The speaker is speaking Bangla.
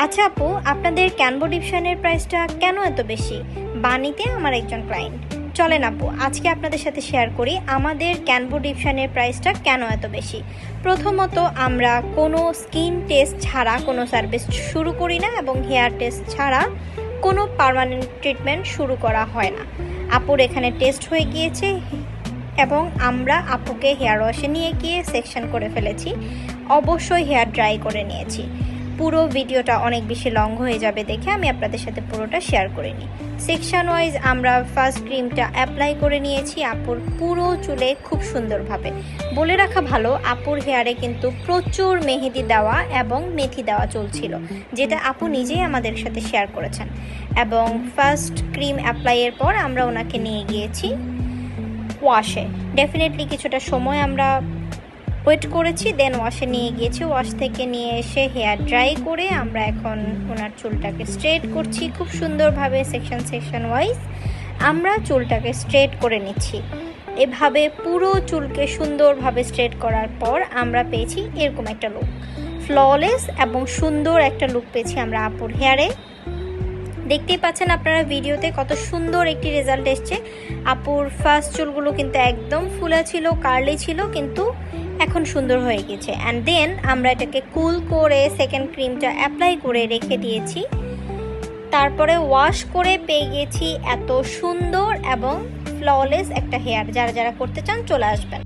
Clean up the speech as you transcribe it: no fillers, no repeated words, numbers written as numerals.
আচ্ছা আপু, আপনাদের ক্যানভো ডিপশনের প্রাইসটা কেন এত বেশি? বানিতে আমার একজন ক্লায়েন্ট। চলেন আপু, আজকে আপনাদের সাথে শেয়ার করি আমাদের ক্যানভো ডিপশনের প্রাইসটা কেন এত বেশি। প্রথমত, আমরা কোনো স্কিন টেস্ট ছাড়া কোনো সার্ভিস শুরু করি না এবং হেয়ার টেস্ট ছাড়া কোনো পার্মানেন্ট ট্রিটমেন্ট শুরু করা হয় না। আপুর এখানে টেস্ট হয়ে গিয়েছে এবং আমরা আপুকে হেয়ার ওয়াশে নিয়ে গিয়ে সেকশন করে ফেলেছি। অবশ্যই হেয়ার ড্রাই করে নিয়েছি। পুরো ভিডিওটা অনেক বেশি লং হয়ে যাবে দেখে আমি আপনাদের সাথে পুরোটা শেয়ার করে নিই। সেকশন ওয়াইজ আমরা ফার্স্ট ক্রিমটা অ্যাপ্লাই করে নিয়েছি আপুর পুরো চুলে খুব সুন্দরভাবে। বলে রাখা ভালো, আপুর হেয়ারে কিন্তু প্রচুর মেহেদি দেওয়া এবং মেথি দেওয়া চলছিল, যেটা আপু নিজেই আমাদের সাথে শেয়ার করেছেন। এবং ফার্স্ট ক্রিম অ্যাপ্লাইয়ের পর আমরা ওনাকে নিয়ে গিয়েছি ওয়াশে। ডেফিনেটলি কিছুটা সময় আমরা ওয়েট করেছি, দেন ওয়াশে নিয়ে গিয়েছি। ওয়াশ থেকে নিয়ে এসে হেয়ার ড্রাই করে আমরা এখন ওনার চুলটাকে স্ট্রেট করছি খুব সুন্দরভাবে। সেকশন ওয়াইজ আমরা চুলটাকে স্ট্রেট করে নিচ্ছি। এভাবে পুরো চুলকে সুন্দরভাবে স্ট্রেট করার পর আমরা পেয়েছি এরকম একটা লুক, ফ্ললেস এবং সুন্দর একটা লুক পেয়েছি আমরা আপুর হেয়ারে। দেখতেই পাচ্ছেন আপনারা ভিডিওতে কত সুন্দর একটি রেজাল্ট এসছে। আপুর ফার্স্ট চুলগুলো কিন্তু একদম ফুলা ছিল, কার্লি ছিল, কিন্তু এখন সুন্দর হয়ে গেছে। অ্যান্ড দেন আমরা এটাকে কুল করে সেকেন্ড ক্রিমটা অ্যাপ্লাই করে রেখে দিয়েছি। তারপরে ওয়াশ করে পেয়ে গেছি এত সুন্দর এবং ফ্ললেস একটা হেয়ার। যারা যারা করতে চান চলে আসবেন।